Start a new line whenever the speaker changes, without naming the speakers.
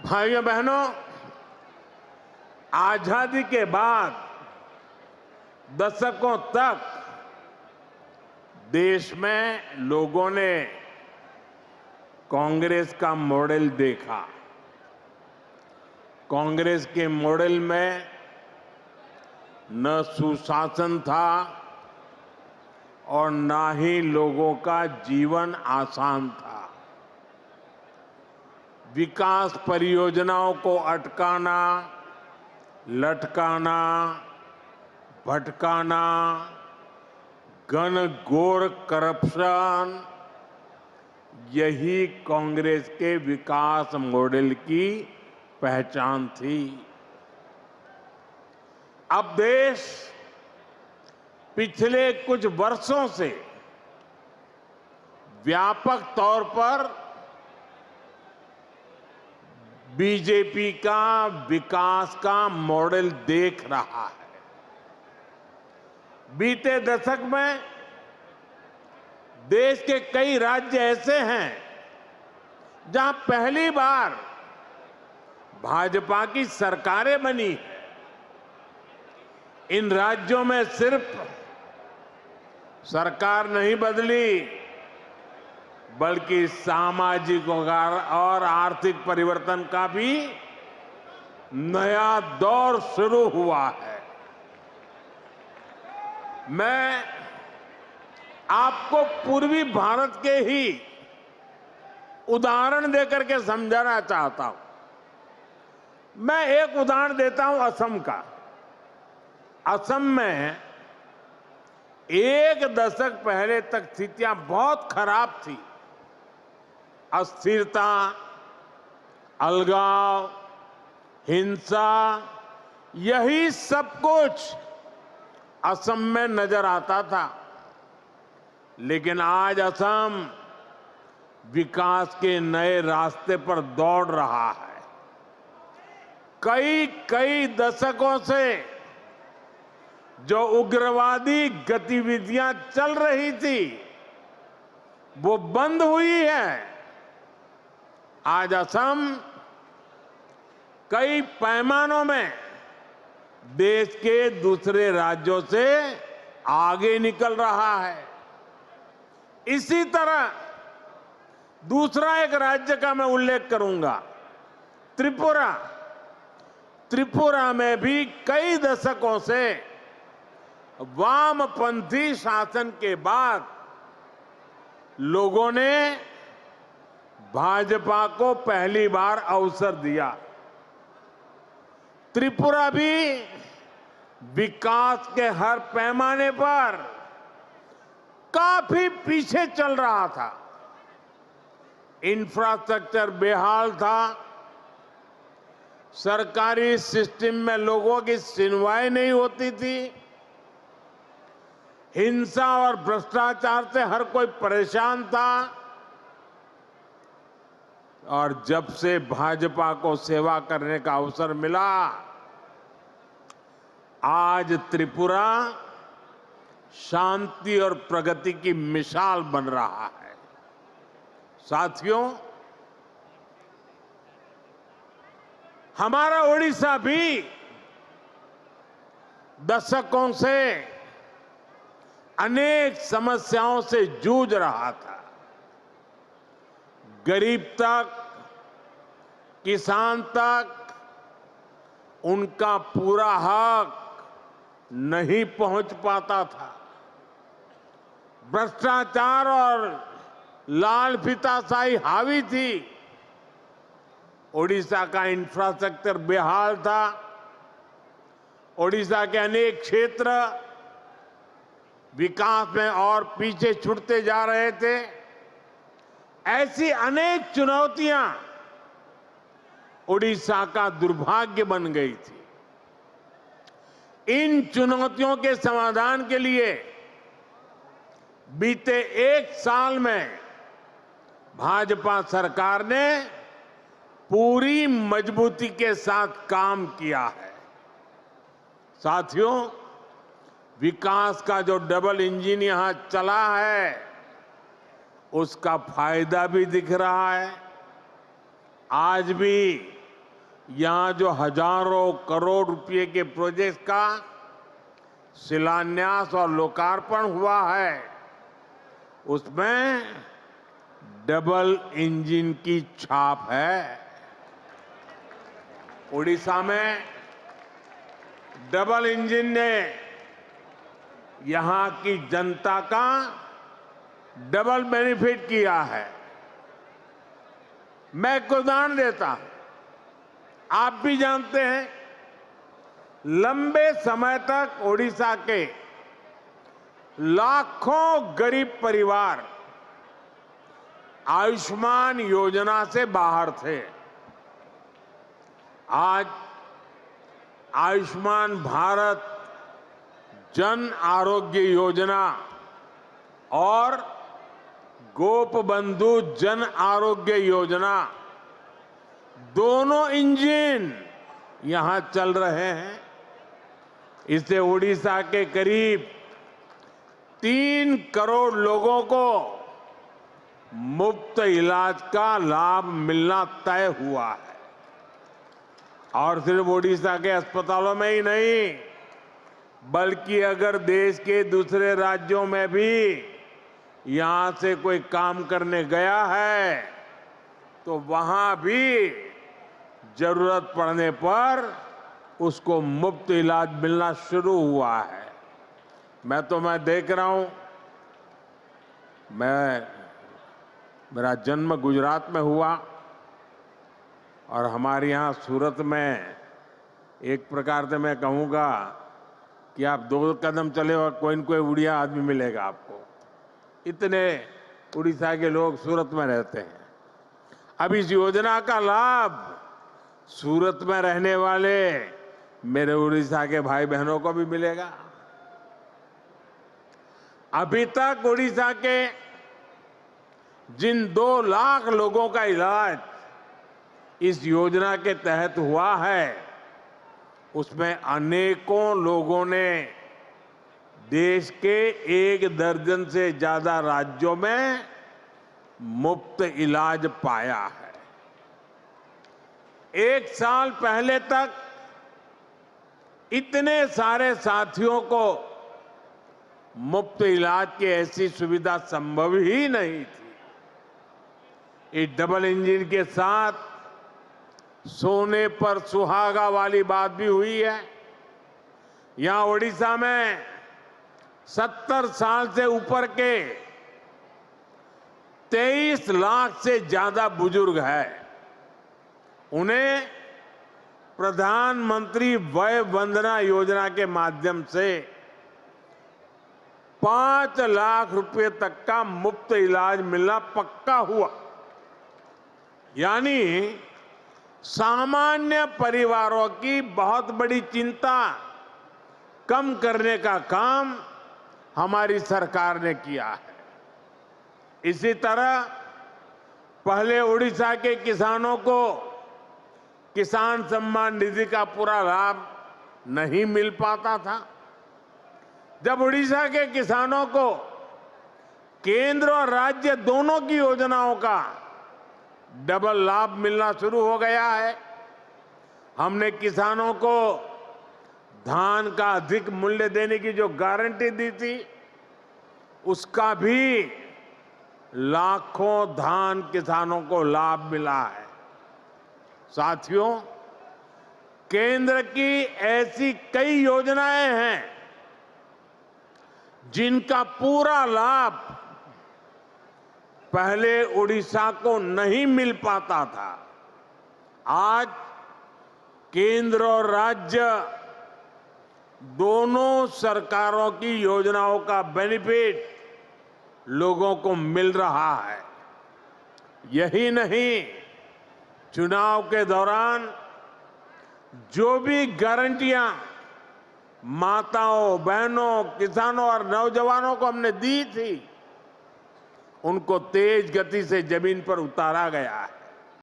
भाइयों बहनों, आजादी के बाद दशकों तक देश में लोगों ने कांग्रेस का मॉडल देखा। कांग्रेस के मॉडल में न सुशासन था और न ही लोगों का जीवन आसान था। विकास परियोजनाओं को अटकाना, लटकाना, भटकाना, घनघोर करप्शन, यही कांग्रेस के विकास मॉडल की पहचान थी। अब देश पिछले कुछ वर्षों से व्यापक तौर पर बीजेपी का विकास का मॉडल देख रहा है। बीते दशक में देश के कई राज्य ऐसे हैं जहां पहली बार भाजपा की सरकारें बनी है। इन राज्यों में सिर्फ सरकार नहीं बदली, बल्कि सामाजिक और आर्थिक परिवर्तन का भी नया दौर शुरू हुआ है। मैं आपको पूर्वी भारत के ही उदाहरण देकर के समझाना चाहता हूं। मैं एक उदाहरण देता हूं असम का। असम में एक दशक पहले तक स्थितियां बहुत खराब थी। अस्थिरता, अलगाव, हिंसा, यही सब कुछ असम में नजर आता था। लेकिन आज असम विकास के नए रास्ते पर दौड़ रहा है। कई दशकों से जो उग्रवादी गतिविधियां चल रही थी, वो बंद हुई है। आज असम कई पैमानों में देश के दूसरे राज्यों से आगे निकल रहा है। इसी तरह दूसरा एक राज्य का मैं उल्लेख करूंगा, त्रिपुरा। त्रिपुरा में भी कई दशकों से वामपंथी शासन के बाद लोगों ने भाजपा को पहली बार अवसर दिया। त्रिपुरा भी विकास के हर पैमाने पर काफी पीछे चल रहा था। इंफ्रास्ट्रक्चर बेहाल था, सरकारी सिस्टम में लोगों की सुनवाई नहीं होती थी, हिंसा और भ्रष्टाचार से हर कोई परेशान था। और जब से भाजपा को सेवा करने का अवसर मिला, आज त्रिपुरा शांति और प्रगति की मिसाल बन रहा है। साथियों, हमारा ओडिशा भी दशकों से अनेक समस्याओं से जूझ रहा था। गरीब तक, किसान तक उनका पूरा हक नहीं पहुंच पाता था। भ्रष्टाचार और लाल फीताशाही हावी थी। ओडिशा का इंफ्रास्ट्रक्चर बेहाल था। ओडिशा के अनेक क्षेत्र विकास में और पीछे छूटते जा रहे थे। ऐसी अनेक चुनौतियां ओडिशा का दुर्भाग्य बन गई थी। इन चुनौतियों के समाधान के लिए बीते एक साल में भाजपा सरकार ने पूरी मजबूती के साथ काम किया है। साथियों, विकास का जो डबल इंजन यहां चला है, उसका फायदा भी दिख रहा है। आज भी यहां जो हजारों करोड़ रुपए के प्रोजेक्ट का शिलान्यास और लोकार्पण हुआ है, उसमें डबल इंजन की छाप है। उड़ीसा में डबल इंजन ने यहां की जनता का डबल बेनिफिट किया है। मैं एक उदाहरण देता हूं, आप भी जानते हैं, लंबे समय तक ओडिशा के लाखों गरीब परिवार आयुष्मान योजना से बाहर थे। आज आयुष्मान भारत जन आरोग्य योजना और गोपबंधु जन आरोग्य योजना, दोनों इंजन यहां चल रहे हैं। इससे ओडिशा के करीब 3 करोड़ लोगों को मुफ्त इलाज का लाभ मिलना तय हुआ है। और सिर्फ ओडिशा के अस्पतालों में ही नहीं, बल्कि अगर देश के दूसरे राज्यों में भी यहां से कोई काम करने गया है तो वहां भी जरूरत पड़ने पर उसको मुफ्त इलाज मिलना शुरू हुआ है। मैं देख रहा हूं, मेरा जन्म गुजरात में हुआ और हमारे यहाँ सूरत में एक प्रकार से मैं कहूँगा कि आप 2 कदम चले और कोई न कोई उड़िया आदमी मिलेगा आपको। इतने उड़ीसा के लोग सूरत में रहते हैं। अब इस योजना का लाभ सूरत में रहने वाले मेरे उड़ीसा के भाई बहनों को भी मिलेगा। अभी तक उड़ीसा के जिन 2 लाख लोगों का इलाज इस योजना के तहत हुआ है, उसमें अनेकों लोगों ने देश के 1 दर्जन से ज्यादा राज्यों में मुफ्त इलाज पाया है। 1 साल पहले तक इतने सारे साथियों को मुफ्त इलाज की ऐसी सुविधा संभव ही नहीं थी। इस डबल इंजन के साथ सोने पर सुहागा वाली बात भी हुई है। यहां ओडिशा में 70 साल से ऊपर के 23 लाख से ज्यादा बुजुर्ग हैं। उन्हें प्रधानमंत्री वय वंदना योजना के माध्यम से 5 लाख रुपए तक का मुफ्त इलाज मिलना पक्का हुआ। यानी सामान्य परिवारों की बहुत बड़ी चिंता कम करने का काम हमारी सरकार ने किया है। इसी तरह पहले उड़ीसा के किसानों को किसान सम्मान निधि का पूरा लाभ नहीं मिल पाता था। जब उड़ीसा के किसानों को केंद्र और राज्य दोनों की योजनाओं का डबल लाभ मिलना शुरू हो गया है, हमने किसानों को धान का अधिक मूल्य देने की जो गारंटी दी थी, उसका भी लाखों धान किसानों को लाभ मिला है। साथियों, केंद्र की ऐसी कई योजनाएं हैं जिनका पूरा लाभ पहले उड़ीसा को नहीं मिल पाता था। आज केंद्र और राज्य दोनों सरकारों की योजनाओं का बेनिफिट लोगों को मिल रहा है। यही नहीं, चुनाव के दौरान जो भी गारंटियां माताओं, बहनों, किसानों और नौजवानों को हमने दी थी, उनको तेज गति से जमीन पर उतारा गया है।